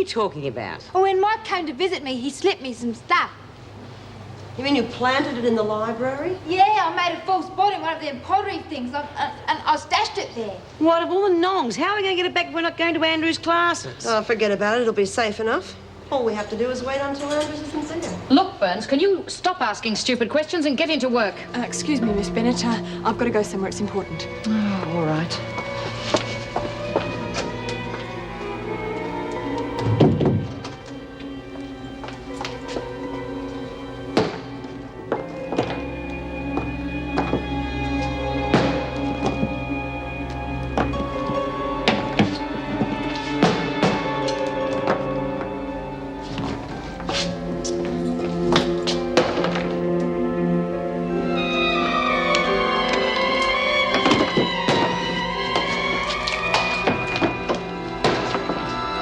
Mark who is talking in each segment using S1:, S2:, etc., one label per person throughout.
S1: you talking about?
S2: Oh, when Mike came to visit me, he slipped me some stuff.
S3: You mean you planted it in the library?
S2: Yeah, I made a false spot in one of them pottery things, and I stashed it there.
S1: What of all the nongs? How are we going to get it back if we're not going to Andrew's classes?
S3: Oh, forget about it. It'll be safe enough. All we have to do is wait until Andrews is sincere.
S4: Look, Burns, can you stop asking stupid questions and get into work?
S5: Excuse me, Miss Bennett. I've got to go somewhere. It's important.
S4: Oh, all right.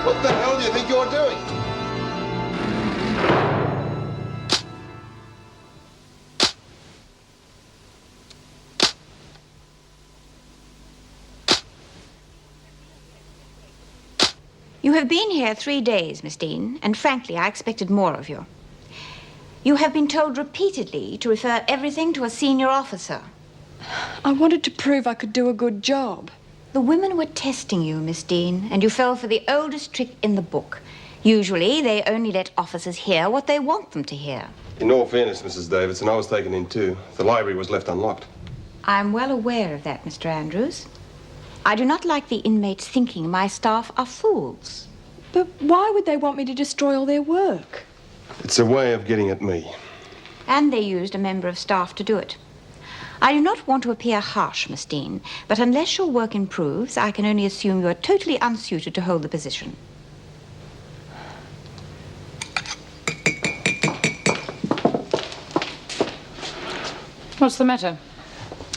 S6: What the hell do you think you're doing?
S7: You have been here 3 days, Miss Dean, and frankly, I expected more of you. You have been told repeatedly to refer everything to a senior officer.
S5: I wanted to prove I could do a good job.
S7: The women were testing you, Miss Dean, and you fell for the oldest trick in the book. Usually, they only let officers hear what they want them to hear.
S6: In all fairness, Mrs. Davidson, I was taken in too. The library was left unlocked.
S7: I'm well aware of that, Mr. Andrews. I do not like the inmates thinking my staff are fools.
S5: But why would they want me to destroy all their work?
S6: It's a way of getting at me.
S7: And they used a member of staff to do it. I do not want to appear harsh, Miss Dean, but unless your work improves, I can only assume you are totally unsuited to hold the position.
S4: What's the matter?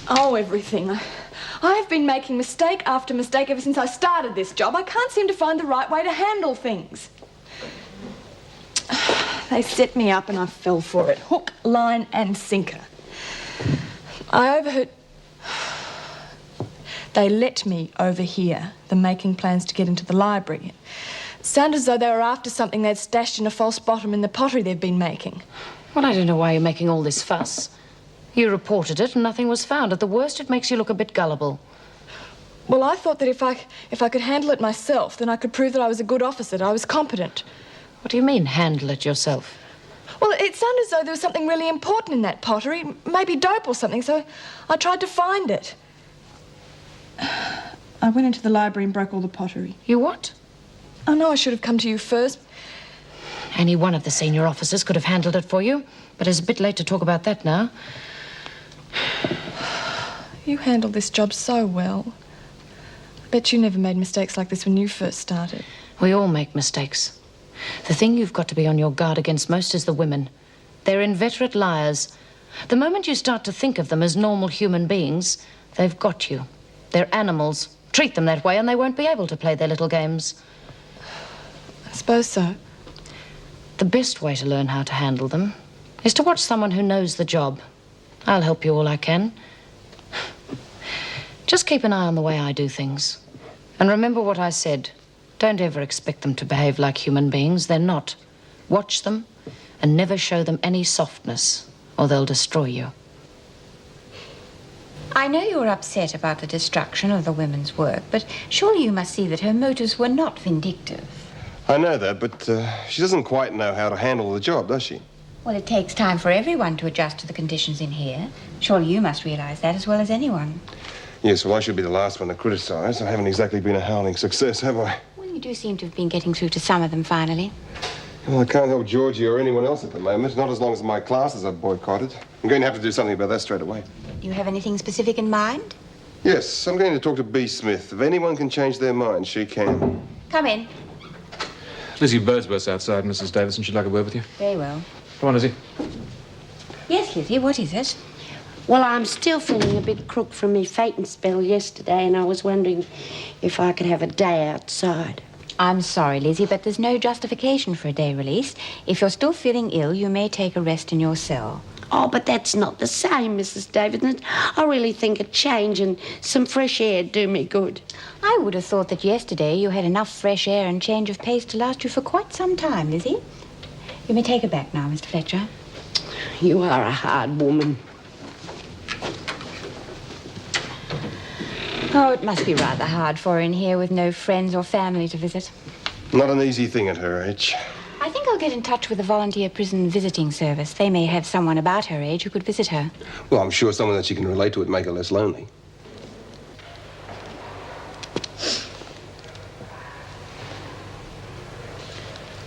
S5: Oh, everything. I have been making mistake after mistake ever since I started this job. I can't seem to find the right way to handle things. They set me up and I fell for it. Hook, line, and sinker. I overheard... They let me overhear them making plans to get into the library. It sounded as though they were after something they'd stashed in a false bottom in the pottery they've been making.
S4: Well, I don't know why you're making all this fuss. You reported it and nothing was found. At the worst, it makes you look a bit gullible.
S5: Well, I thought that if I could handle it myself, then I could prove that I was a good officer, that I was competent.
S4: What do you mean, handle it yourself?
S5: Well, it sounded as though there was something really important in that pottery, maybe dope or something, so I tried to find it. I went into the library and broke all the pottery.
S4: You what?
S5: I know I should have come to you first.
S4: Any one of the senior officers could have handled it for you, but it's a bit late to talk about that now.
S5: You handled this job so well. I bet you never made mistakes like this when you first started.
S4: We all make mistakes. The thing you've got to be on your guard against most is the women. They're inveterate liars. The moment you start to think of them as normal human beings, they've got you. They're animals. Treat them that way and they won't be able to play their little games.
S5: I suppose so.
S4: The best way to learn how to handle them is to watch someone who knows the job. I'll help you all I can. Just keep an eye on the way I do things. And remember what I said. Don't ever expect them to behave like human beings. They're not. Watch them and never show them any softness, or they'll destroy you.
S7: I know you're upset about the destruction of the women's work, but surely you must see that her motives were not vindictive.
S6: I know that, but she doesn't quite know how to handle the job, does she?
S7: Well, it takes time for everyone to adjust to the conditions in here. Surely you must realize that as well as anyone.
S6: Yes, well, I should be the last one to criticize. I haven't exactly been a howling success, have I?
S7: Well, you do seem to have been getting through to some of them finally.
S6: Well, I can't help Georgie or anyone else at the moment, not as long as my classes are boycotted. I'm going to have to do something about that straight away.
S7: Do you have anything specific in mind?
S6: Yes, I'm going to talk to B. Smith. If anyone can change their mind, she can.
S7: Come in.
S8: Lizzie Birdsworth's outside, Mrs. Davison. She'd like a word with you.
S7: Very well.
S8: Come on, Lizzie.
S7: Yes, Lizzie, what is it?
S1: Well, I'm still feeling a bit crook from me fainting spell yesterday, and I was wondering if I could have a day outside.
S7: I'm sorry, Lizzie, but there's no justification for a day release. If you're still feeling ill, you may take a rest in your cell.
S1: Oh, but that's not the same, Mrs. Davidson. I really think a change and some fresh air do me good.
S7: I would have thought that yesterday you had enough fresh air and change of pace to last you for quite some time, Lizzie. You may take her back now, Mr. Fletcher.
S1: You are a hard woman.
S7: Oh, it must be rather hard for her in here with no friends or family to visit.
S6: Not an easy thing at her age.
S7: I think I'll get in touch with the volunteer prison visiting service. They may have someone about her age who could visit her.
S6: Well, I'm sure someone that she can relate to would make her less lonely.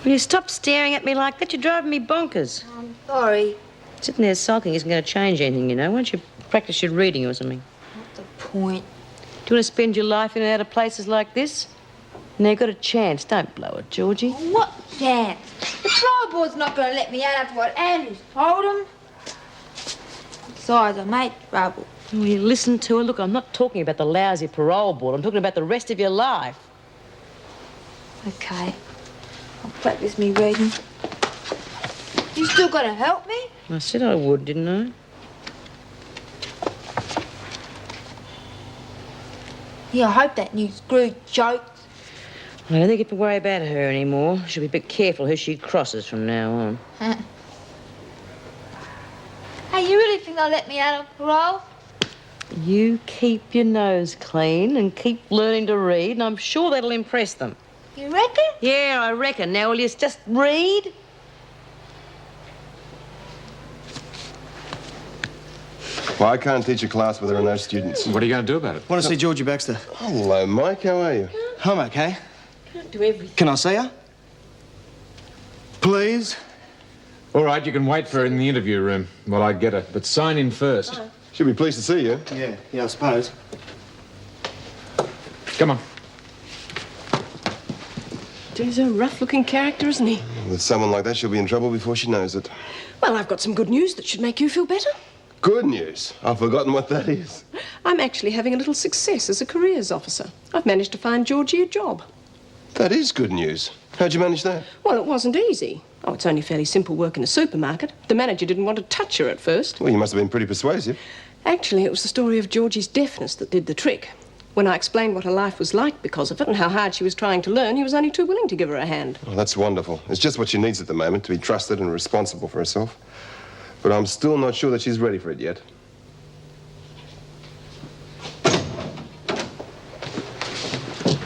S9: Will you stop staring at me like that? You're driving me bonkers.
S2: I'm sorry.
S9: Sitting there sulking isn't going to change anything, you know. Why don't you practice your reading or something?
S2: What's the point?
S9: Do you want to spend your life in and out of places like this? Now you've got a chance. Don't blow it, Georgie.
S2: What chance? The trial board's not going to let me out after what Andrews told him. Besides, I made trouble.
S9: Will you listen to her? Look, I'm not talking about the lousy parole board. I'm talking about the rest of your life.
S2: Okay. I'll practice me reading. You still going to help me?
S9: I said I would, didn't I?
S2: Yeah, I hope that new screw jokes.
S9: I don't think you can worry about her anymore. She'll be a bit careful who she crosses from now on.
S2: Hey, you really think they'll let me out of parole?
S9: You keep your nose clean and keep learning to read, and I'm sure that'll impress them.
S2: You reckon?
S9: Yeah, I reckon. Now, will you just read?
S6: Well, I can't teach a class where there are no students.
S8: What are you going to do about it?
S10: Want to see Georgie Baxter?
S6: Hello, Mike. How are you?
S10: I'm okay.
S9: Can't do everything.
S10: Can I see her? Please?
S8: All right, you can wait for her in the interview room while I get her, but sign in first.
S6: She'll be pleased to see you.
S10: Yeah, I suppose.
S8: Come on.
S3: He's a rough-looking character, isn't he?
S6: With someone like that, she'll be in trouble before she knows it.
S3: Well, I've got some good news that should make you feel better.
S6: Good news. I've forgotten what that is.
S3: I'm actually having a little success as a careers officer. I've managed to find Georgie a job.
S6: That is good news. How'd you manage that?
S3: Well, it wasn't easy. Oh, it's only fairly simple work in a supermarket. The manager didn't want to touch her at first.
S6: Well, you must have been pretty persuasive.
S3: Actually, it was the story of Georgie's deafness that did the trick. When I explained what her life was like because of it and how hard she was trying to learn, he was only too willing to give her a hand.
S6: Well, that's wonderful. It's just what she needs at the moment, to be trusted and responsible for herself. But I'm still not sure that she's ready for it yet.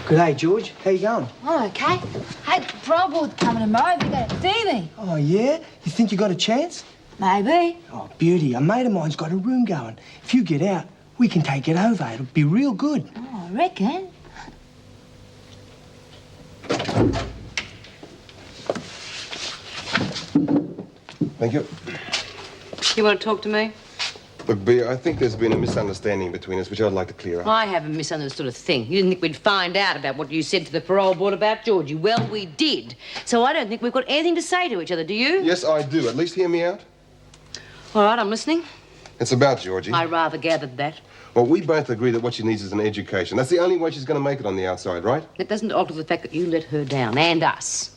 S10: Good day, George. How you going?
S2: I'm okay. Hey, the parole board's coming tomorrow. They're going to see me.
S10: Oh, yeah? You think you got a chance?
S2: Maybe.
S10: Oh, beauty. A mate of mine's got a room going. If you get out, we can take it over. It'll be real good.
S2: Oh, I reckon.
S6: Thank you.
S9: You want to talk to me?
S6: Look, Bea, I think there's been a misunderstanding between us, which I'd like to clear up.
S9: I haven't misunderstood a thing. You didn't think we'd find out about what you said to the parole board about Georgie. Well, we did. So I don't think we've got anything to say to each other, do you?
S6: Yes, I do. At least hear me out.
S9: All right, I'm listening.
S6: It's about Georgie.
S9: I rather gathered that.
S6: Well, we both agree that what she needs is an education. That's the only way she's going to make it on the outside, right?
S9: It doesn't alter the fact that you let her down, and us.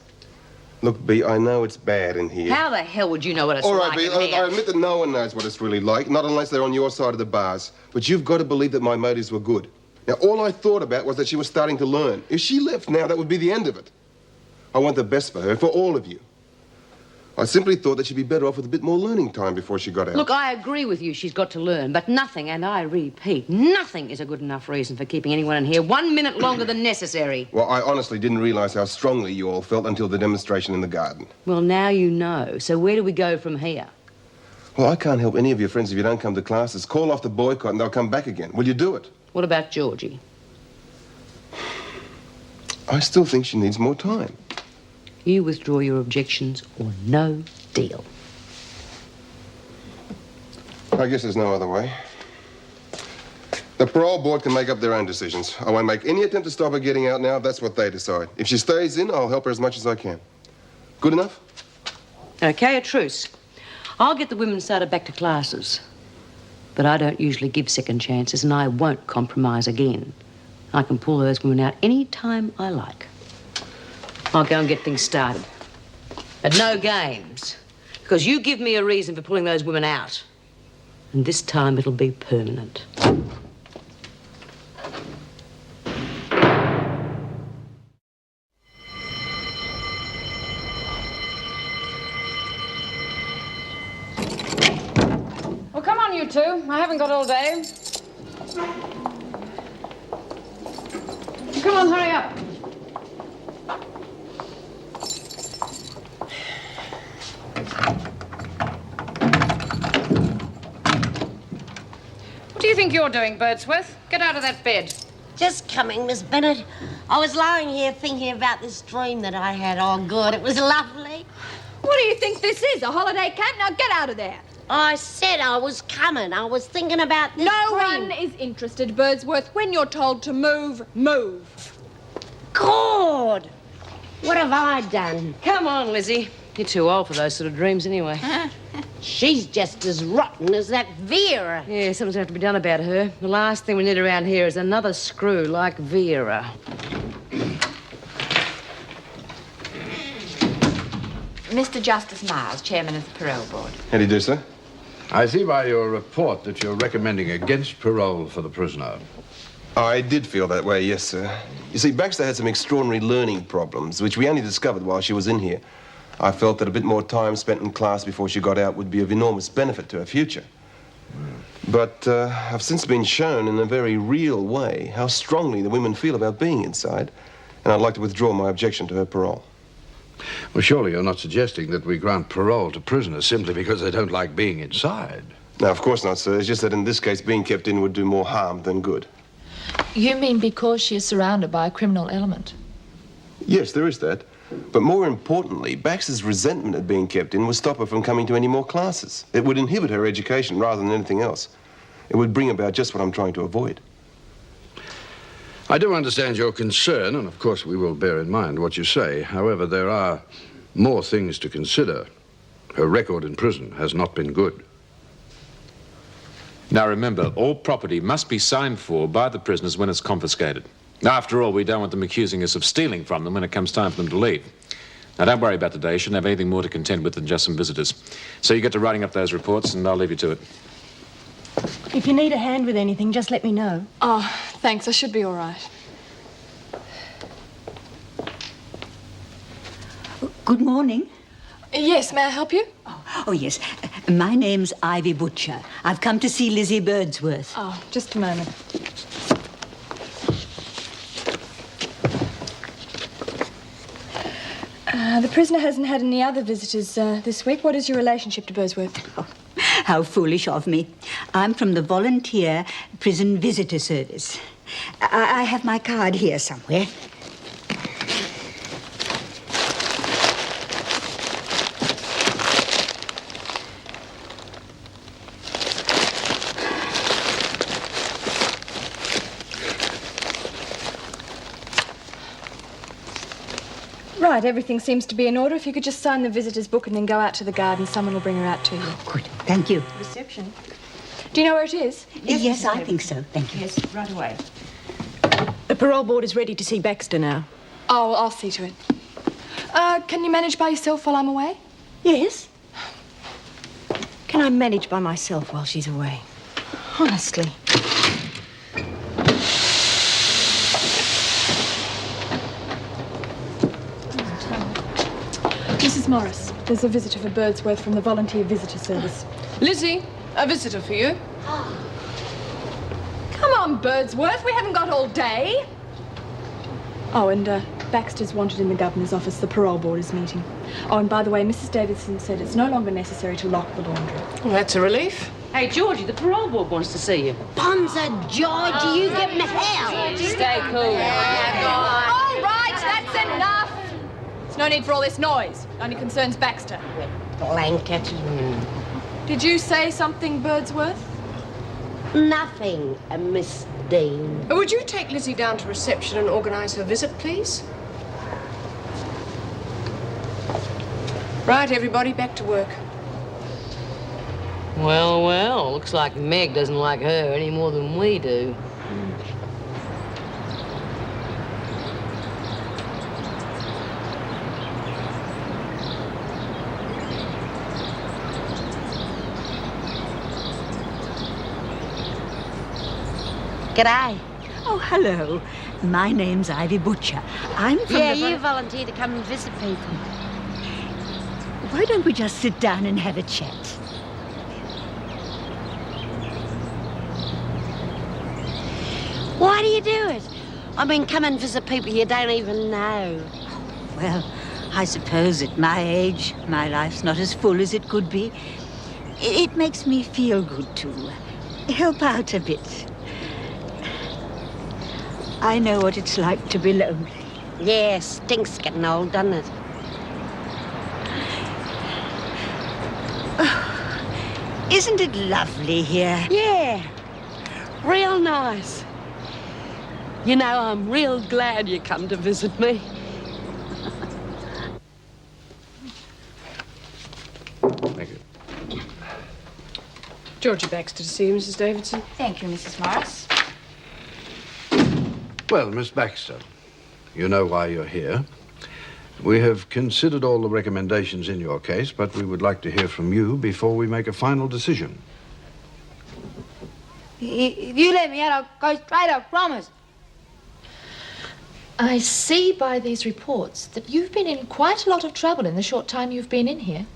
S6: Look, Bea, I know it's bad in here.
S9: How the hell would you know what it's
S6: All right,
S9: like
S6: Bea,
S9: in here?
S6: I admit that no one knows what it's really like, not unless they're on your side of the bars. But you've got to believe that my motives were good. Now, all I thought about was that she was starting to learn. If she left now, that would be the end of it. I want the best for her, for all of you. I simply thought that she'd be better off with a bit more learning time before she got out.
S9: Look, I agree with you. She's got to learn. But nothing, and I repeat, nothing is a good enough reason for keeping anyone in here 1 minute longer than necessary.
S6: Well, I honestly didn't realize how strongly you all felt until the demonstration in the garden.
S9: Well, now you know. So where do we go from here?
S6: Well, I can't help any of your friends if you don't come to classes. Call off the boycott and they'll come back again. Will you do it?
S9: What about Georgie?
S6: I still think she needs more time.
S9: You withdraw your objections or no deal.
S6: I guess there's no other way. The parole board can make up their own decisions. I won't make any attempt to stop her getting out now. That's what they decide. If she stays in, I'll help her as much as I can. Good enough?
S9: Okay, a truce. I'll get the women started back to classes. But I don't usually give second chances, and I won't compromise again. I can pull those women out any time I like. I'll go and get things started. But no games. Because you give me a reason for pulling those women out. And this time it'll be permanent.
S4: to. I haven't got all day. Come on, hurry up. What do you think you're doing, Birdsworth? Get out of that bed.
S1: Just coming, Miss Bennett. I was lying here thinking about this dream that I had. Oh, good. It was lovely.
S5: What do you think this is, a holiday camp? Now get out of there.
S1: I said I was coming. I was thinking about this
S5: No
S1: dream.
S5: one is interested, Birdsworth. When you're told to move, move.
S1: God! What have I done?
S9: Come on, Lizzie. You're too old for those sort of dreams anyway.
S1: She's just as rotten as that Vera.
S9: Yeah, something's going to have to be done about her. The last thing we need around here is another screw like Vera.
S7: Mr. Justice Miles, Chairman of the Parole Board.
S6: How do you do, sir?
S11: I see by your report that you're recommending against parole for the prisoner.
S6: I did feel that way, yes, sir. You see, Baxter had some extraordinary learning problems, which we only discovered while she was in here. I felt that a bit more time spent in class before she got out would be of enormous benefit to her future. But I've since been shown in a very real way how strongly the women feel about being inside, and I'd like to withdraw my objection to her parole.
S11: Well, surely you're not suggesting that we grant parole to prisoners simply because they don't like being inside.
S6: No, of course not, sir. It's just that in this case, being kept in would do more harm than good.
S12: You mean because she is surrounded by a criminal element?
S6: Yes, there is that. But more importantly, Baxter's resentment at being kept in would stop her from coming to any more classes. It would inhibit her education rather than anything else. It would bring about just what I'm trying to avoid.
S11: I do understand your concern, and of course we will bear in mind what you say. However, there are more things to consider. Her record in prison has not been good.
S8: Now remember, all property must be signed for by the prisoners when it's confiscated. After all, we don't want them accusing us of stealing from them when it comes time for them to leave. Now, don't worry about today. You shouldn't have anything more to contend with than just some visitors. So you get to writing up those reports, and I'll leave you to it.
S13: If you need a hand with anything, just let me know.
S5: Oh, thanks. I should be all right.
S13: Good morning.
S5: Yes, may I help you?
S13: Oh, yes. My name's Ivy Butcher. I've come to see Lizzie Birdsworth.
S5: Oh, just a moment. The prisoner hasn't had any other visitors this week. What is your relationship to Birdsworth?
S13: Oh, how foolish of me. I'm from the Volunteer Prison Visitor Service. I have my card here somewhere.
S5: Right, everything seems to be in order. If you could just sign the visitor's book and then go out to the garden, someone will bring her out to you.
S13: Good. Thank you.
S5: Reception. Do you know where it is?
S13: Yes, I think so. Thank you.
S7: Yes, right away.
S3: The parole board is ready to see Baxter now.
S5: Oh, well, I'll see to it. Can you manage by yourself while I'm away?
S3: Yes. Can I manage by myself while she's away? Honestly.
S5: Mrs. Morris, there's a visitor for Birdsworth from the Volunteer Visitor Service.
S3: Lizzie, a visitor for you.
S5: Come on, Birdsworth, we haven't got all day. Oh, and Baxter's wanted in the governor's office. The parole board is meeting. Oh, and by the way, Mrs. Davidson said it's no longer necessary to lock the laundry.
S3: Well, that's a relief.
S9: Hey, Georgie, the parole board wants to see you.
S1: Bonza, George, you give him hell.
S9: Stay cool.
S5: All right, that's enough. There's no need for all this noise. It only concerns Baxter.
S1: Blanket.
S5: Did you say something, Birdsworth?
S1: Nothing, Miss Dean.
S3: Would you take Lizzie down to reception and organise her visit, please? Right, everybody, back to work.
S9: Well, well, looks like Meg doesn't like her any more than we do.
S1: G'day.
S13: Oh, hello. My name's Ivy Butcher. I'm from
S1: Yeah,
S13: the...
S1: you volunteered to come and visit people.
S13: Why don't we just sit down and have a chat?
S1: Why do you do it? I mean, come and visit people you don't even know.
S13: Well, I suppose at my age, my life's not as full as it could be. It makes me feel good to help out a bit. I know what it's like to be lonely.
S1: Yeah, stinks getting old, doesn't it?
S13: Oh, isn't it lovely here?
S1: Yeah, real nice. You know, I'm real glad you come to visit me.
S11: Thank you.
S3: Georgie Baxter to see you, Mrs. Davidson.
S7: Thank you, Mrs. Morris.
S11: Well, Miss Baxter, you know why you're here. We have considered all the recommendations in your case, but we would like to hear from you before we make a final decision.
S2: If you let me out, I'll go straight, I promise.
S12: I see by these reports that you've been in quite a lot of trouble in the short time you've been in here.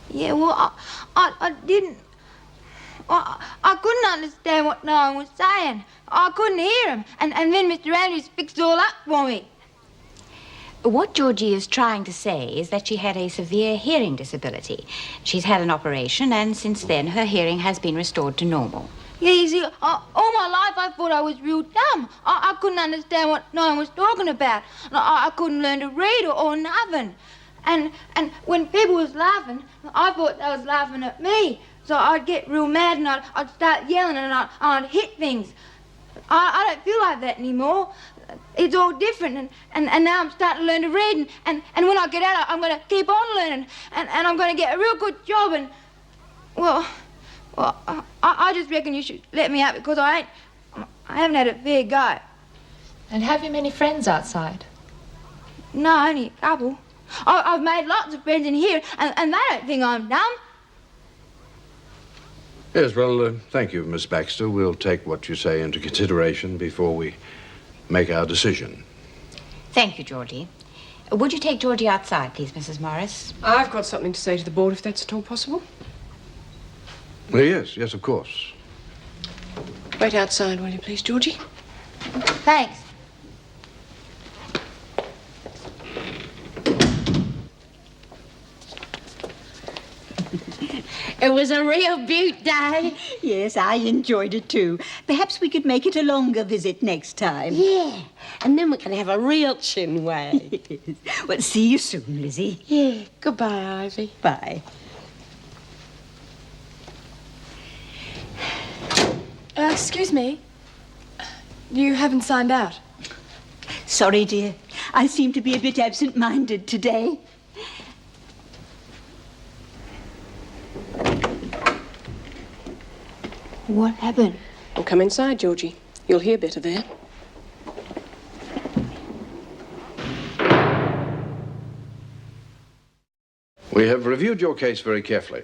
S2: Yeah, well, I didn't... I couldn't understand what no one was saying. I couldn't hear him. And then Mr. Andrews fixed it all up for me.
S7: What Georgie is trying to say is that she had a severe hearing disability. She's had an operation, and since then her hearing has been restored to normal.
S2: Yeah, you see, all my life I thought I was real dumb. I couldn't understand what no one was talking about. I couldn't learn to read or nothing. And when people was laughing, I thought they was laughing at me. So I'd get real mad and I'd start yelling and I'd hit things. I don't feel like that anymore. It's all different, and now I'm starting to learn to read, and when I get out, I'm going to keep on learning, and I'm going to get a real good job, and, well, I just reckon you should let me out because I haven't had a fair go.
S12: And have you many friends outside?
S2: No, only a couple. I've made lots of friends in here, and they don't think I'm dumb.
S11: Yes, well, thank you, Miss Baxter. We'll take what you say into consideration before we make our decision.
S7: Thank you, Georgie. Would you take Georgie outside, please, Mrs. Morris?
S3: I've got something to say to the board, if that's at all possible.
S11: Well, yes, of course.
S3: Wait outside, will you please, Georgie?
S2: Thanks.
S1: It was a real beaut day.
S13: Yes, I enjoyed it too. Perhaps we could make it a longer visit next time.
S1: Yeah, and then we can have a real chin wag.
S13: Well, see you soon, Lizzie.
S1: Yeah, goodbye, Ivy.
S13: Bye.
S5: Excuse me. You haven't signed out.
S13: Sorry, dear. I seem to be a bit absent-minded today.
S2: What happened?
S3: Well, come inside, Georgie. You'll hear better there.
S11: We have reviewed your case very carefully.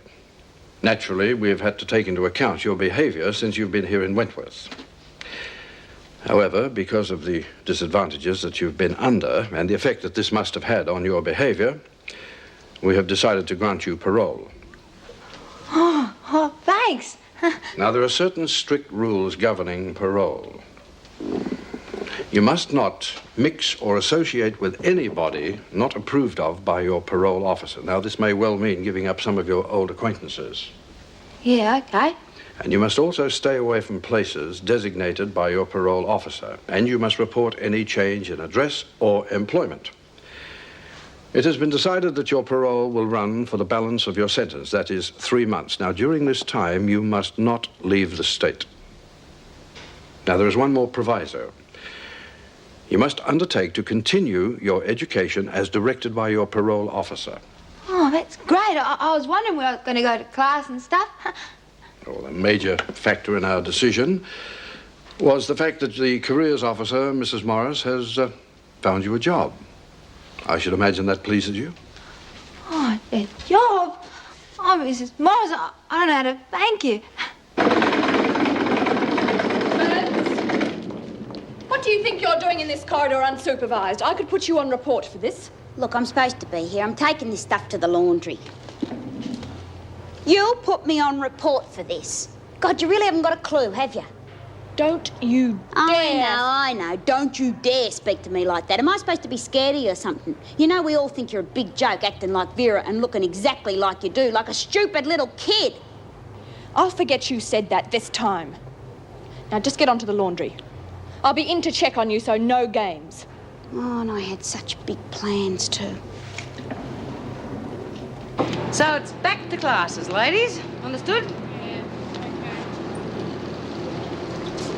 S11: Naturally, we have had to take into account your behavior since you've been here in Wentworth. However, because of the disadvantages that you've been under and the effect that this must have had on your behavior, we have decided to grant you parole.
S2: Oh, thanks.
S11: Now, there are certain strict rules governing parole. You must not mix or associate with anybody not approved of by your parole officer. Now, this may well mean giving up some of your old acquaintances.
S2: Yeah, okay.
S11: And you must also stay away from places designated by your parole officer. And you must report any change in address or employment. It has been decided that your parole will run for the balance of your sentence, that is 3 months. Now, during this time, you must not leave the state. Now, there is one more proviso. You must undertake to continue your education as directed by your parole officer.
S2: Oh, that's great. I was wondering where I was going to go to class and stuff.
S11: Well, a major factor in our decision was the fact that the careers officer, Mrs. Morris, has found you a job. I should imagine that pleases you.
S2: Oh, a job? Oh, Mrs. Morris, I don't know how to thank you.
S5: What do you think you're doing in this corridor unsupervised? I could put you on report for this.
S1: Look, I'm supposed to be here. I'm taking this stuff to the laundry. You put me on report for this. God, you really haven't got a clue, have you?
S5: Don't you dare!
S14: I know. Don't you dare speak to me like that. Am I supposed to be scared of you or something? You know, we all think you're a big joke acting like Vera and looking exactly like you do, like a stupid little kid.
S5: I'll forget you said that this time. Now just get onto the laundry. I'll be in to check on you, so no games.
S14: Oh, and I had such big plans too.
S9: So it's back to classes, ladies. Understood?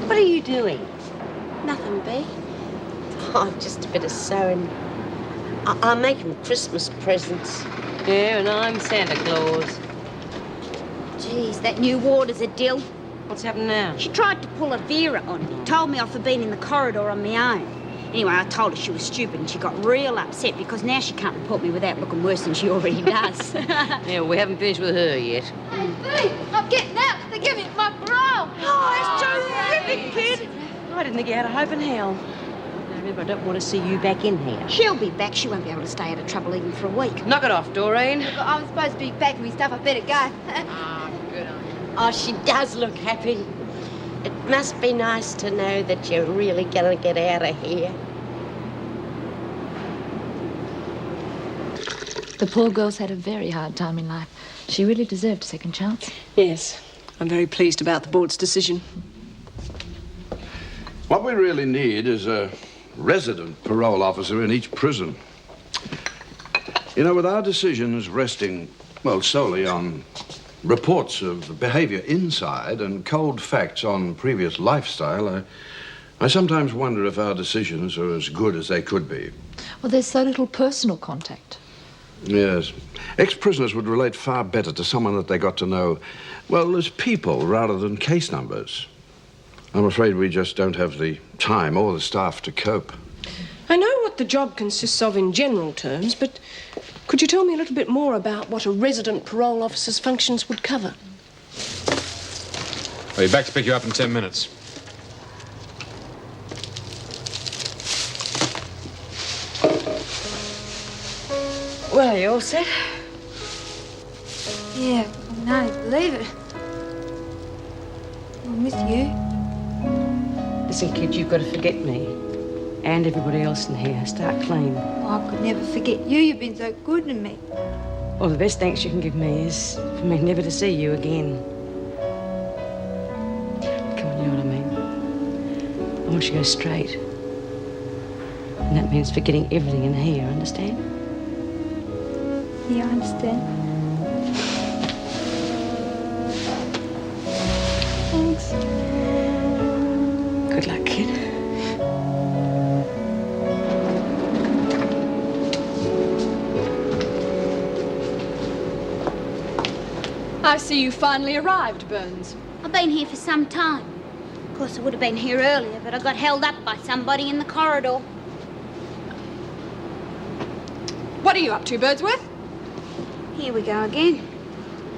S9: What are you doing?
S14: Nothing, Bea.
S1: Oh, just a bit of sewing. I'm making Christmas presents.
S9: Yeah, and I'm Santa Claus.
S14: Geez, that new warder's a dill.
S9: What's happened now?
S14: She tried to pull a Vera on me. Told me off for being in the corridor on my own. Anyway, I told her she was stupid and she got real upset because now she can't report me without looking worse than she already does.
S9: Yeah, we haven't finished with her yet.
S2: Hey, Bea, I'm getting out. They're giving me my parole.
S9: Oh, it's terrific, kid. I didn't think you had a hope in hell. Now, remember, I don't want to see you back in here.
S14: She'll be back. She won't be able to stay out of trouble even for a week.
S9: Knock it off, Doreen.
S2: Look, I'm supposed to be packing me stuff. I better go.
S9: Good on you.
S1: Oh, she does look happy. It must be nice to know that you're really going to get out of here.
S12: The poor girl's had a very hard time in life. She really deserved a second chance.
S3: Yes, I'm very pleased about the board's decision.
S11: What we really need is a resident parole officer in each prison. You know, with our decisions resting, well, solely on reports of behavior inside and cold facts on previous lifestyle, I sometimes wonder if our decisions are as good as they could be.
S12: Well, there's so little personal contact.
S11: Yes. Ex-prisoners would relate far better to someone that they got to know, well, as people rather than case numbers. I'm afraid we just don't have the time or the staff to cope.
S3: I know what the job consists of in general terms, but could you tell me a little bit more about what a resident parole officer's functions would cover?
S8: I'll be back to pick you up in 10 minutes.
S9: Well, you all set?
S2: Yeah, no, believe it. I'll miss you.
S9: Listen, kid, you've got to forget me and everybody else in here. Start clean.
S2: Oh, I could never forget you. You've been so good to me.
S9: Well, the best thanks you can give me is for me never to see you again. Come on, you know what I mean? I want you to go straight. And that means forgetting everything in here, understand?
S2: Yeah, I understand. Thanks.
S9: Good luck, kid.
S5: I see you finally arrived, Burns.
S14: I've been here for some time. Of course, I would have been here earlier, but I got held up by somebody in the corridor.
S5: What are you up to, Birdsworth?
S14: Here we go again.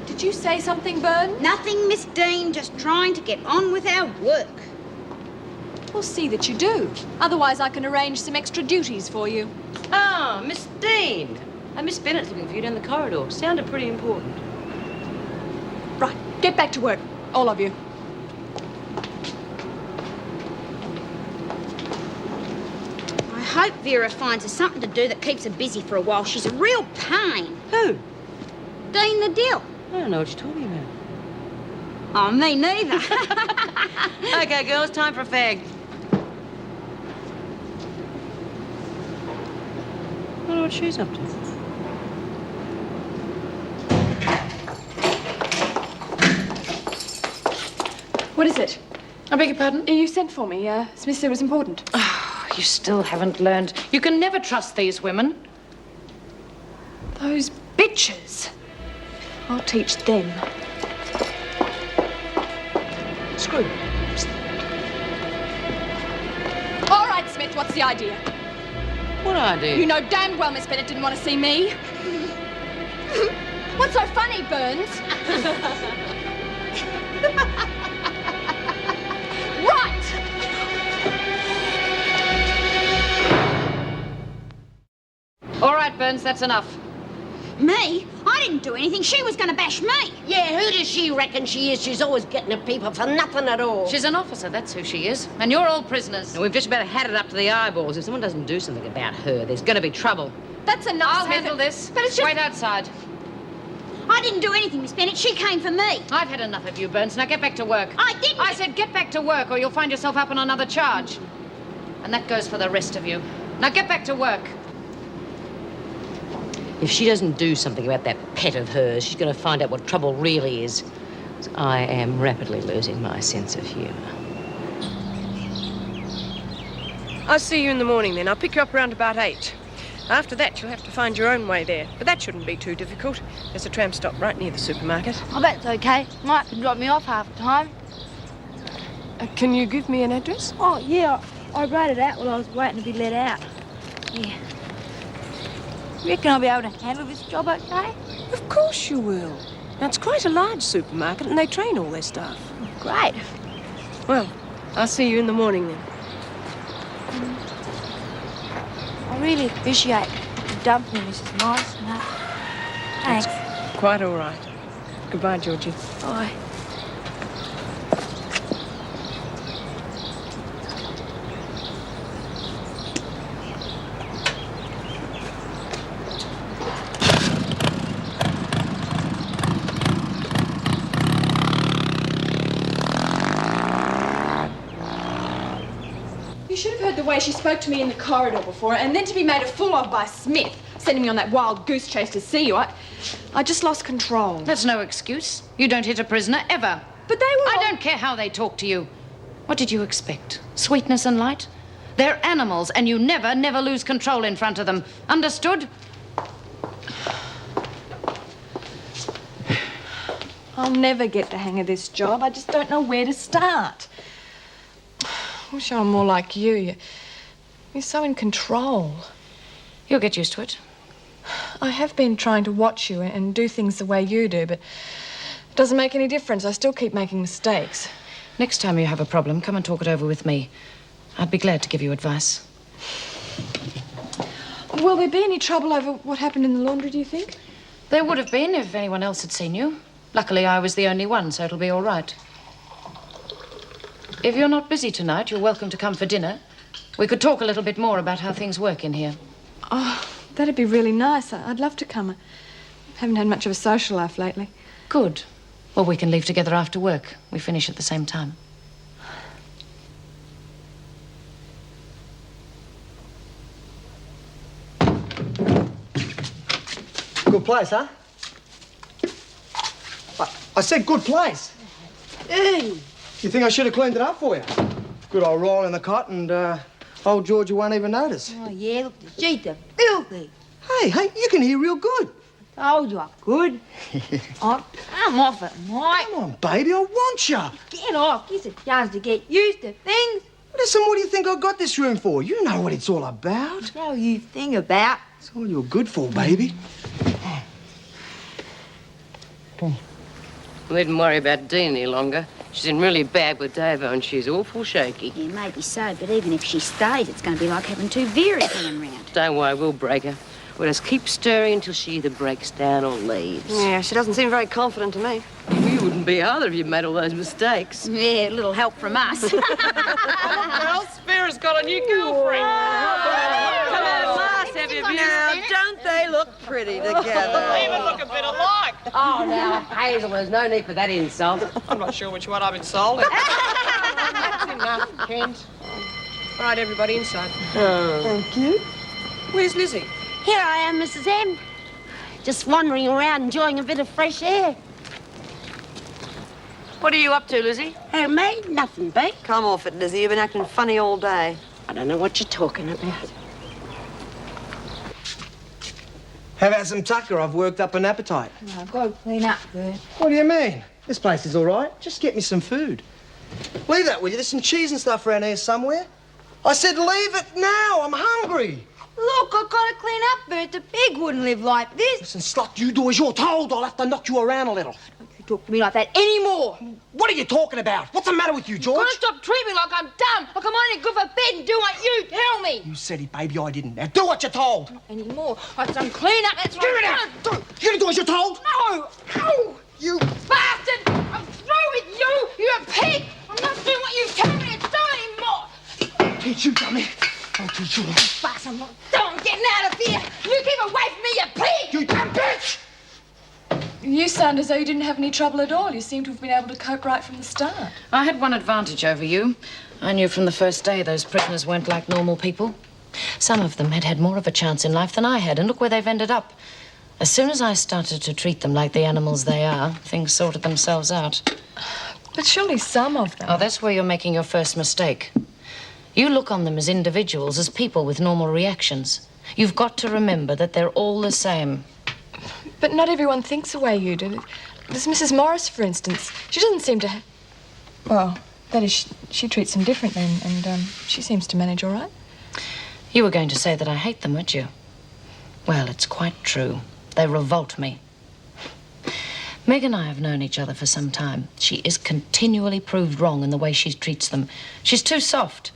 S5: Did you say something, Burns?
S14: Nothing, Miss Dean, just trying to get on with our work.
S5: We'll see that you do. Otherwise, I can arrange some extra duties for you.
S9: Oh, Miss Dean. Miss Bennett's looking for you down the corridor. Sounded pretty important.
S5: Right, get back to work, all of you.
S14: I hope Vera finds her something to do that keeps her busy for a while. She's a real pain.
S9: Who?
S14: Dean the Dill.
S9: I don't know what you're talking about.
S14: Oh, me neither.
S9: Okay, girls, time for a fag. I wonder what she's up to.
S5: What is it?
S12: I beg your pardon?
S5: You sent for me. Smith said it was important.
S4: Oh, you still haven't learned. You can never trust these women.
S5: Those bitches. I'll teach them.
S3: Screw.
S5: All right, Smith, what's the idea?
S9: What idea?
S5: You know damn well Miss Bennett didn't want to see me. What's so funny, Burns? Right!
S4: All right, Burns, that's enough.
S14: Me? I didn't do anything. She was going to bash me.
S1: Yeah, who does she reckon she is? She's always getting at people for nothing at all.
S4: She's an officer, that's who she is. And you're all prisoners.
S9: And we've just about had it up to the eyeballs. If someone doesn't do something about her, there's going to be trouble.
S12: That's enough,
S4: I'll
S12: Smith.
S4: handle this.
S12: But it's just...
S4: Wait outside.
S14: I didn't do anything, Miss Bennett. She came for me.
S4: I've had enough of you, Burns. Now get back to work.
S14: I didn't.
S4: I said get back to work or you'll find yourself up on another charge. And that goes for the rest of you. Now get back to work.
S9: If she doesn't do something about that pet of hers, she's going to find out what trouble really is. I am rapidly losing my sense of humour.
S3: I'll see you in the morning then. I'll pick you up around about 8. After that, you'll have to find your own way there. But that shouldn't be too difficult. There's a tram stop right near the supermarket.
S2: I bet it's okay. Mike can drop me off half the time.
S3: Can you give me an address?
S2: Oh, yeah. I wrote it out while I was waiting to be let out. Yeah. You reckon I'll be able to handle this job okay?
S3: Of course you will. Now, it's quite a large supermarket and they train all their staff.
S2: Great.
S3: Well, I'll see you in the morning then.
S2: I really appreciate you dumping me, Mrs. Morris. Thanks.
S3: That's quite all right. Goodbye, Georgie.
S2: Bye.
S5: You should have heard the way she spoke to me in the corridor before, and then to be made a fool of by Smith, sending me on that wild goose chase to see you. I just lost control.
S4: That's no excuse. You don't hit a prisoner, ever.
S5: But they were...
S4: I don't care how they talk to you. What did you expect? Sweetness and light? They're animals, and you never, never lose control in front of them. Understood?
S5: I'll never get the hang of this job. I just don't know where to start. I wish I were more like you. You're so in control.
S4: You'll get used to it.
S5: I have been trying to watch you and do things the way you do, but it doesn't make any difference. I still keep making mistakes.
S4: Next time you have a problem, come and talk it over with me. I'd be glad to give you advice.
S5: Will there be any trouble over what happened in the laundry, do you think?
S4: There would have been if anyone else had seen you. Luckily, I was the only one, so it'll be all right. If you're not busy tonight, you're welcome to come for dinner. We could talk a little bit more about how things work in here.
S5: Oh, that'd be really nice. I'd love to come. I haven't had much of a social life lately.
S4: Good. Well, we can leave together after work. We finish at the same time.
S10: Good place, huh? I said good place.
S1: Hey!
S10: You think I should have cleaned it up for you? Good old roll in the cot and old Georgie won't even notice.
S2: Oh, yeah, look, the sheets are filthy.
S10: Hey, you can hear real good.
S2: Told you I could. I'm off it, Mike.
S10: Come on, baby, I want you.
S2: Get off. It's a chance to get used to things.
S10: Listen, what do you think I got this room for? You know what it's all about.
S2: No, you think about.
S10: It's all you're good for, baby.
S9: We needn't worry about Dean any longer. She's in really bad with Davo and she's awful shaky.
S14: Yeah, maybe so, but even if she stays, it's going to be like having two Veras hanging round.
S9: Don't worry, we'll break her. We'll just keep stirring until she either breaks down or leaves.
S3: Yeah, she doesn't seem very confident to me.
S9: You wouldn't be either if you made all those mistakes.
S14: Yeah, a little help from us.
S9: Well, Vera's got a new girlfriend. Come on, Mars, have you now? Don't they look pretty together?
S15: They even look a bit alike.
S9: Oh, now, Hazel, there's no need for that insult.
S15: I'm not sure which one I'm insulting.
S3: That's enough, Kent. All right, everybody inside.
S9: Oh.
S10: Thank you.
S3: Where's Lizzie?
S1: Here I am, Mrs. M. Just wandering around enjoying a bit of fresh air.
S9: What are you up to, Lizzie?
S1: Oh, me? Nothing, Beck.
S3: Come off it, Lizzie. You've been acting funny all day.
S1: I don't know what you're talking about.
S10: Have had some tucker. I've worked up an appetite.
S2: No, I've got to clean up first.
S10: What do you mean? This place is all right. Just get me some food. Leave that, will you? There's some cheese and stuff around here somewhere. I said leave it now. I'm hungry.
S2: Look, I've got to clean up first. A pig wouldn't live like this.
S10: Listen, slut, you do as you're told. I'll have to knock you around a little.
S2: Don't you to talk to me like that anymore.
S10: What are you talking about? What's the matter with you, George?
S2: You've got to stop treating me like I'm dumb, like I'm only good for bed and do what you tell me.
S10: You said it, baby, I didn't. Now do what you're told.
S2: Not anymore. I've done clean up, that's what
S10: Give it
S2: I'm
S10: out!
S2: doing.
S10: You're gonna do as you're told?
S2: No! No!
S10: You...
S2: Bastard! I'm through with you! You're a pig! I'm not doing what you tell me to do anymore!
S10: I'll teach you, dummy. I'll teach you.
S2: Bastard, I'm not done. I'm getting out of here! You keep away from me, you pig!
S10: You dumb bitch!
S5: You sound as though you didn't have any trouble at all. You seem to have been able to cope right from the start.
S4: I had one advantage over you. I knew from the first day those prisoners weren't like normal people. Some of them had had more of a chance in life than I had, and look where they've ended up. As soon as I started to treat them like the animals they are, things sorted themselves out.
S5: But surely some of them...
S4: Oh, that's where you're making your first mistake. You look on them as individuals, as people with normal reactions. You've got to remember that they're all the same.
S5: But not everyone thinks the way you do. There's Mrs. Morris, for instance. She doesn't seem to... Well, that is, she treats them differently, and she seems to manage all right.
S4: You were going to say that I hate them, weren't you? Well, it's quite true. They revolt me. Meg and I have known each other for some time. She is continually proved wrong in the way she treats them. She's too soft.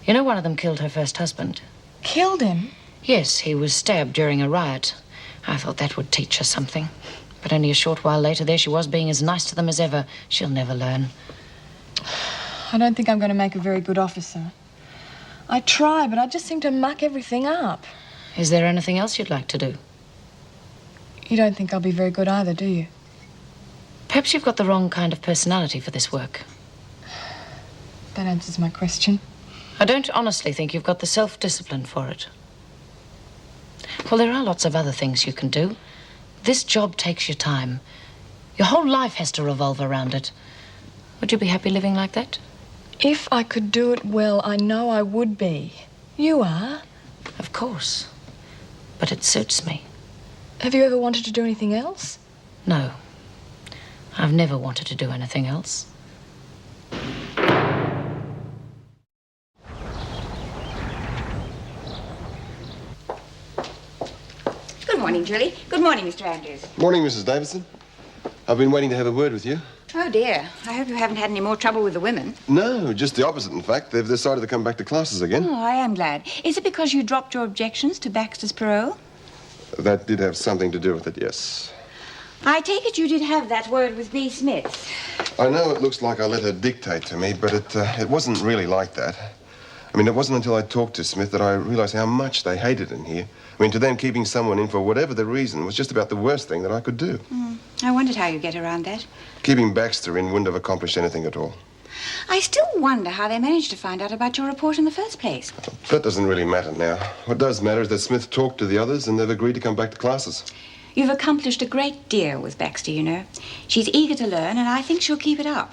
S4: You know, one of them killed her first husband.
S5: Killed him?
S4: Yes, he was stabbed during a riot. I thought that would teach her something. But only a short while later, there she was, being as nice to them as ever. She'll never learn.
S5: I don't think I'm going to make a very good officer. I try, but I just seem to muck everything up.
S4: Is there anything else you'd like to do?
S5: You don't think I'll be very good either, do you?
S4: Perhaps you've got the wrong kind of personality for this work.
S5: That answers my question.
S4: I don't honestly think you've got the self-discipline for it. Well, there are lots of other things you can do. This job takes your time. Your whole life has to revolve around it. Would you be happy living like that?
S5: If I could do it well, I know I would be. You are.
S4: Of course. But it suits me.
S5: Have you ever wanted to do anything else?
S4: No. I've never wanted to do anything else.
S7: Good morning, Julie. Good morning, Mr. Andrews.
S6: Morning, Mrs. Davidson. I've been waiting to have a word with you.
S7: Oh, dear. I hope you haven't had any more trouble with the women.
S6: No, just the opposite, in fact. They've decided to come back to classes again.
S7: Oh, I am glad. Is it because you dropped your objections to Baxter's parole?
S6: That did have something to do with it, yes.
S7: I take it you did have that word with B. Smith.
S6: I know it looks like I let her dictate to me, but it wasn't really like that. I mean, it wasn't until I talked to Smith that I realized how much they hated in here. I mean, to them, keeping someone in for whatever the reason was just about the worst thing that I could do.
S7: I wondered how you get around that.
S6: Keeping Baxter in wouldn't have accomplished anything at all.
S7: I still wonder how they managed to find out about your report in the first place.
S6: That doesn't really matter now. What does matter is that Smith talked to the others and they've agreed to come back to classes.
S7: You've accomplished a great deal with Baxter, you know. She's eager to learn, and I think she'll keep it up.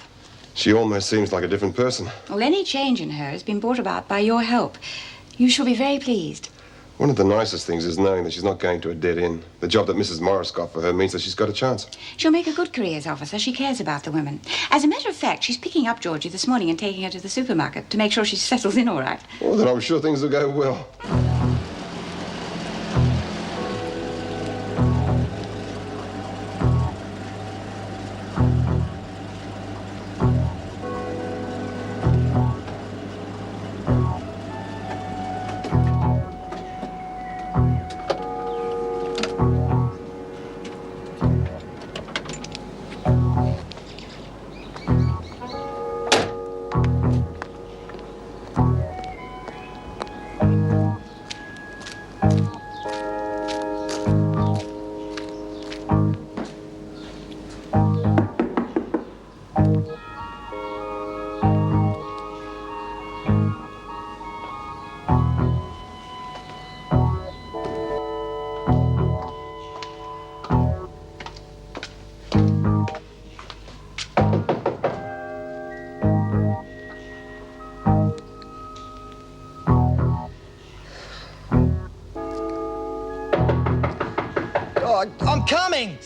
S6: She almost seems like a different person.
S7: Well, any change in her has been brought about by your help. You shall be very pleased.
S6: One of the nicest things is knowing that she's not going to a dead end. The job that Mrs. Morris got for her means that she's got a chance.
S7: She'll make a good careers officer. She cares about the women. As a matter of fact, she's picking up Georgie this morning and taking her to the supermarket to make sure she settles in all right.
S6: Well, then I'm sure things will go well.
S10: I'm coming!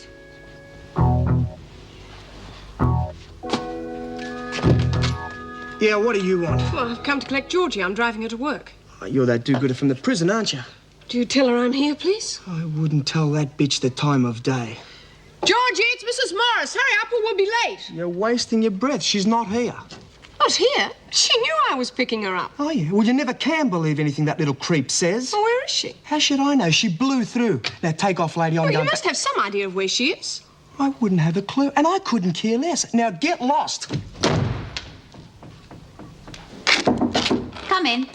S10: Yeah, what do you want?
S3: Well, I've come to collect Georgie. I'm driving her to work.
S10: Oh, you're that do-gooder from the prison, aren't you?
S3: Do you tell her I'm here, please?
S10: I wouldn't tell that bitch the time of day.
S3: Georgie, it's Mrs. Morris. Hurry up or we'll be late.
S10: You're wasting your breath. She's not here.
S3: Not here? She knew I was picking her up.
S10: Oh, yeah? Well, you never can believe anything that little creep says.
S3: Well, where is she?
S10: How should I know? She blew through. Now, take off, lady. I'm
S3: Well, you
S10: going
S3: must have some idea of where she is.
S10: I wouldn't have a clue, and I couldn't care less. Now, get lost.
S7: Come in.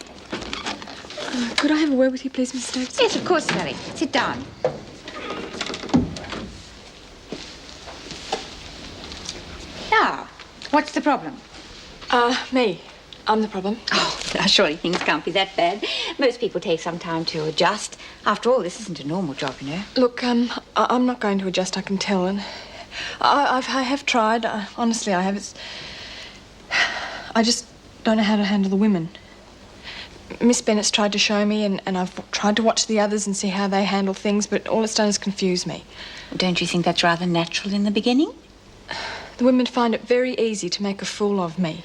S5: Could I have a word with you, please, Mrs. Davis?
S7: Yes, of course, Sally. Sit down. Now, what's the problem?
S5: Me. I'm the problem.
S7: Oh, surely things can't be that bad. Most people take some time to adjust. After all, this isn't a normal job, you know.
S5: Look, I'm not going to adjust, I can tell, and I have tried. Honestly, I have. I just don't know how to handle the women. Miss Bennett's tried to show me, and I've tried to watch the others and see how they handle things, but all it's done is confuse me.
S7: Don't you think that's rather natural in the beginning?
S5: The women find it very easy to make a fool of me.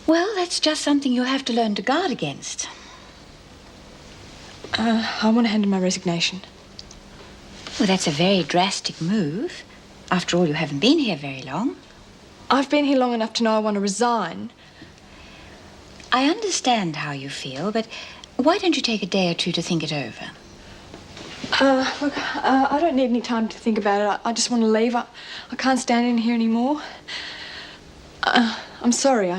S7: Well, that's just something you'll have to learn to guard against.
S5: I want to hand in my resignation.
S7: Well, that's a very drastic move. After all, you haven't been here very long.
S5: I've been here long enough to know I want to resign.
S7: I understand how you feel, but why don't you take a day or two to think it over?
S5: Look, I don't need any time to think about it. I just want to leave. I can't stand in here anymore. I'm sorry.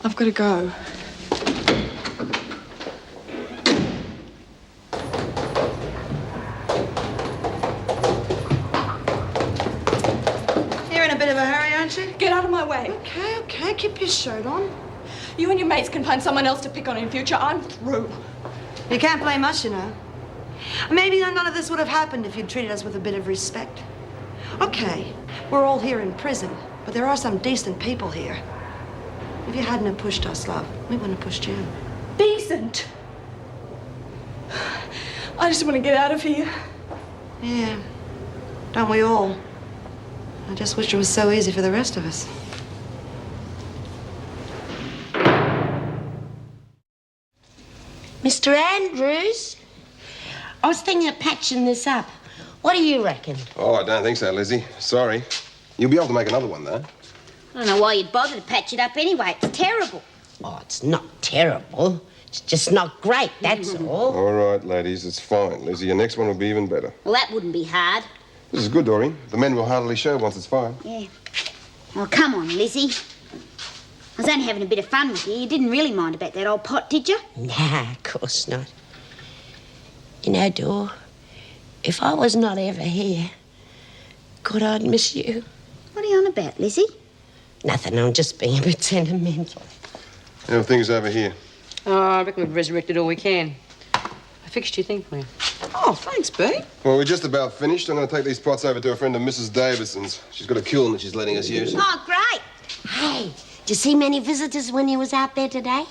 S5: I've got to go.
S16: You're in a bit of a hurry, aren't you?
S5: Get out of my way.
S16: Okay, keep your shirt on.
S5: You and your mates can find someone else to pick on in future. I'm through.
S16: You can't blame us, you know. Maybe none of this would have happened if you'd treated us with a bit of respect. Okay, we're all here in prison, but there are some decent people here. If you hadn't have pushed us, love, we wouldn't have pushed you.
S5: Decent. I just want to get out of here.
S16: Yeah, don't we all? I just wish it was so easy for the rest of us.
S1: Mr. Andrews, I was thinking of patching this up. What do you reckon?
S6: Oh, I don't think so, Lizzie. Sorry. You'll be able to make another one, though.
S14: I don't know why you'd bother to patch it up anyway. It's terrible.
S1: Oh, it's not terrible. It's just not great, that's all.
S6: All right, ladies, it's fine. Lizzie, your next one will be even better.
S14: Well, that wouldn't be hard.
S6: This is good, Doreen. The men will heartily show once it's fine.
S14: Yeah. Well, come on, Lizzie. I was only having a bit of fun with you. You didn't really mind about that old pot, did you?
S1: Nah, of course not. You know, Dor, if I was not ever here, God, I'd miss you.
S14: What are you on about, Lizzie?
S1: Nothing, I'm just being a bit sentimental.
S6: How are things over here?
S9: Oh, I reckon we've resurrected all we can. I fixed your thing for you.
S16: Oh, thanks, Bea.
S6: Well, we're just about finished. I'm going to take these pots over to a friend of Mrs. Davidson's. She's got a kiln that she's letting us use.
S14: Oh, great.
S1: Hey, did you see many visitors when you was out there today?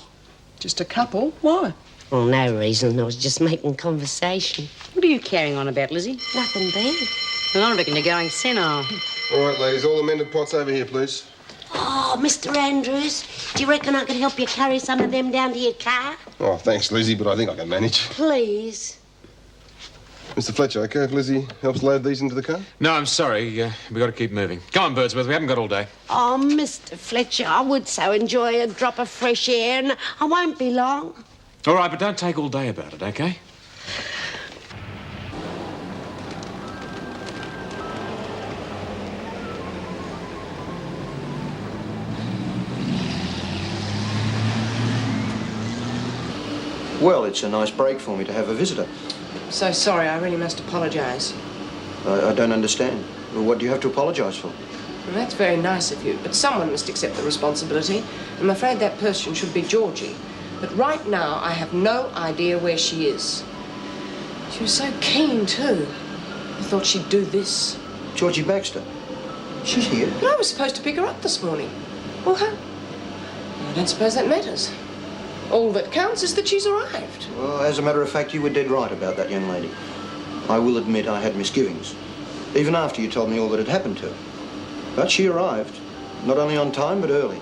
S3: Just a couple. Why?
S1: Oh, no reason. I was just making conversation.
S9: What are you carrying on about, Lizzie?
S1: Nothing, Bea.
S9: Well, I reckon you're going senile.
S6: All right, ladies, all the mended pots over here, please.
S1: Oh, Mr. Andrews, do you reckon I could help you carry some of them down to your car?
S6: Oh, thanks, Lizzie, but I think I can manage.
S1: Please.
S6: Mr. Fletcher, okay if Lizzie helps load these into the car?
S8: No, I'm sorry. We've got to keep moving. Come on, Birdsworth. We haven't got all day.
S1: Oh, Mr. Fletcher, I would so enjoy a drop of fresh air, and I won't be long.
S8: All right, but don't take all day about it, okay?
S10: Well, it's a nice break for me to have a visitor.
S3: So sorry, I really must apologise.
S10: I don't understand. Well, what do you have to apologise for?
S3: Well, that's very nice of you, but someone must accept the responsibility. I'm afraid that person should be Georgie. But right now, I have no idea where she is. She was so keen, too. I thought she'd do this.
S10: Georgie Baxter. She's here.
S3: But I was supposed to pick her up this morning. Well, how? I don't suppose that matters. All that counts is that she's arrived.
S10: Well, as a matter of fact, you were dead right about that young lady. I will admit I had misgivings, even after you told me all that had happened to her. But she arrived, not only on time, but early.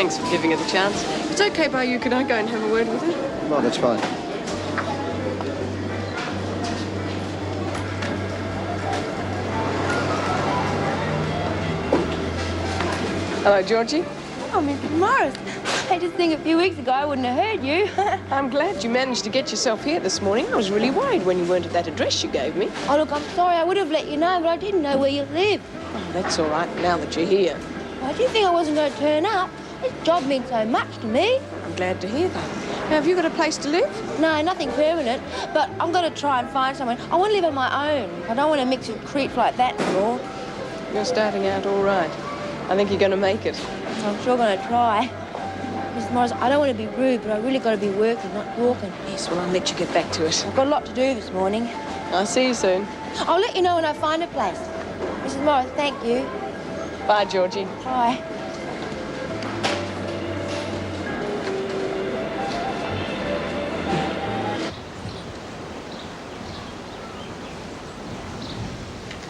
S3: Thanks for giving it a chance. If it's okay by you, could I go and have a word with her?
S10: No, that's fine.
S3: Hello, Georgie.
S2: Oh, Mr. Morris. I just think a few weeks ago I wouldn't have heard you.
S3: I'm glad you managed to get yourself here this morning. I was really worried when you weren't at that address you gave me.
S2: Oh, look, I'm sorry. I would have let you know, but I didn't know where you lived.
S3: Oh, that's all right, now that you're here.
S2: I didn't think I wasn't going to turn up. This job means so much to me.
S3: I'm glad to hear that. Now, have you got a place to live?
S2: No, nothing permanent, but I'm going to try and find somewhere. I want to live on my own. I don't want to mix with creeps like that anymore.
S3: You're starting out all right. I think you're going to make it.
S2: I'm sure going to try. Mrs. Morris, I don't want to be rude, but I really got to be working, not talking.
S3: Yes, well, I'll let you get back to it.
S2: I've got a lot to do this morning.
S3: I'll see you soon.
S2: I'll let you know when I find a place. Mrs. Morris, thank you.
S3: Bye, Georgie.
S2: Bye.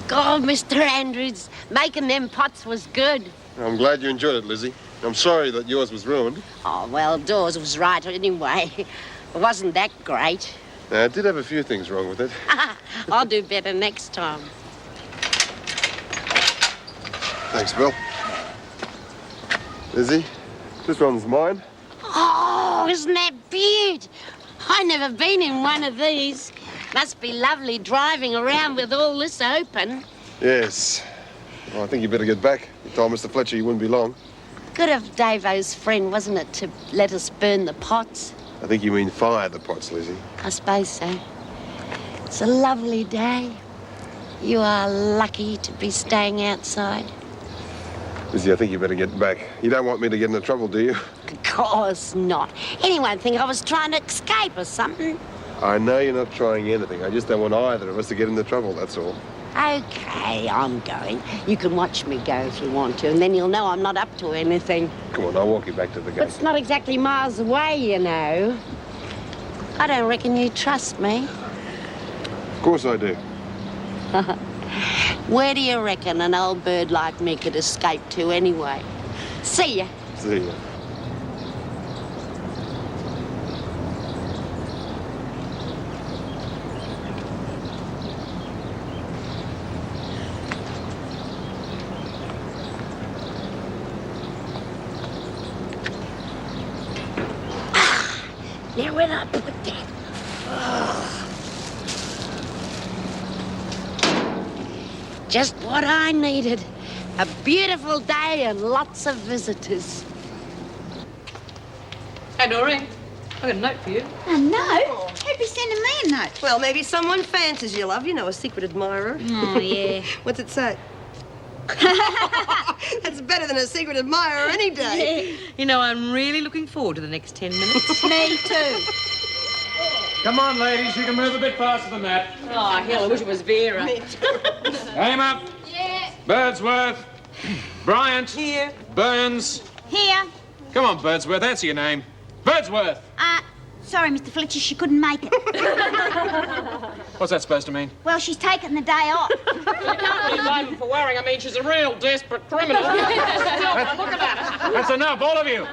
S1: God, Mr. Andrews, making them pots was good.
S6: I'm glad you enjoyed it, Lizzie. I'm sorry that yours was ruined.
S1: Oh, well, Dawes was right anyway. It wasn't that great.
S6: It did have a few things wrong with it.
S1: I'll do better next time.
S6: Thanks, Bill. Lizzie, this one's mine.
S1: Oh, isn't that beaut? I've never been in one of these. Must be lovely driving around with all this open.
S6: Yes. Well, I think you better get back. You told Mr. Fletcher you wouldn't be long.
S1: Good of Davo's friend, wasn't it, to let us burn the pots?
S6: I think you mean fire the pots, Lizzie.
S1: I suppose so. It's a lovely day. You are lucky to be staying outside.
S6: Lizzie, I think you better get back. You don't want me to get into trouble, do you?
S1: Of course not. Anyone would think I was trying to escape or something.
S6: I know you're not trying anything. I just don't want either of us to get into trouble, that's all.
S1: Okay, I'm going. You can watch me go if you want to, and then you'll know I'm not up to anything.
S6: Come on, I'll walk you back to the
S1: But
S6: gate.
S1: it's not exactly miles away, you know. I don't reckon you trust me.
S6: Of course I do.
S1: Where do you reckon an old bird like me could escape to anyway? See ya.
S6: See ya.
S1: Now when I put that... Just what I needed. A beautiful day and lots of visitors.
S9: Hey, Doreen. I got a note for you.
S16: A note? Who'd be sending me a note? Well, maybe someone fancies you, love. You know, a secret admirer.
S14: Oh, yeah.
S16: What's it say? That's better than a secret admirer any day.
S9: You know, I'm really looking forward to the next 10 minutes.
S14: Me too.
S8: Come on, ladies, you can move a bit faster than that.
S9: Oh, hell, I wish it was Vera.
S8: Aim up.
S14: Yeah.
S8: Birdsworth. Bryant.
S16: Here.
S8: Burns.
S14: Here.
S8: Come on, Birdsworth, that's your name. Birdsworth.
S14: Sorry, Mr. Fletcher, she couldn't make it.
S8: What's that supposed to mean?
S14: Well, she's taken the day off.
S15: You can't be blaming for worrying. I mean, she's a real desperate criminal. Look at that.
S8: That's enough, all of you.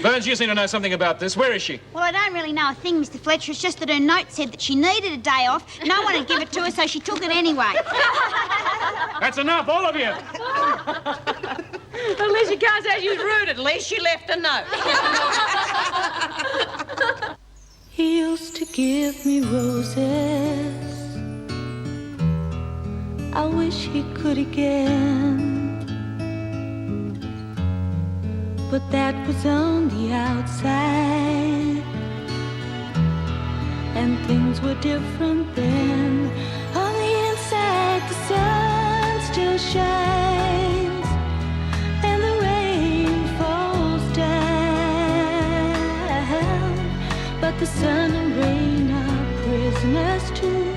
S8: Burns, you seem to know something about this. Where is she?
S14: Well, I don't really know a thing, Mr. Fletcher. It's just that her note said that she needed a day off. No one would give it to her, so she took it anyway.
S8: That's enough, all of you.
S9: At least you can't say she was rude. At least she left a note.
S17: He used to give me roses. I wish he could again. But that was on the outside, and things were different then. On the inside, the sun still shines, and the rain falls down. But the sun and rain are prisoners too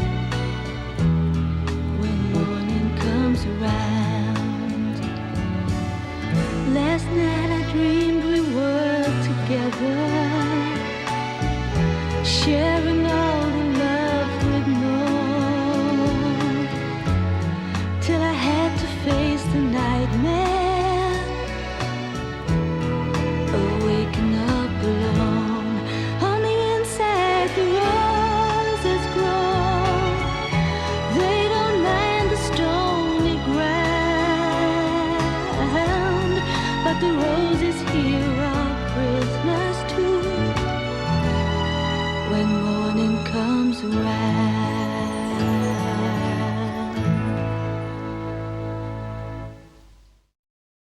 S17: when morning comes around. Last night I dreamed we were together, sharing all the love we'd known, till I had to face the nightmare roses here are prisoners too. When morning comes around,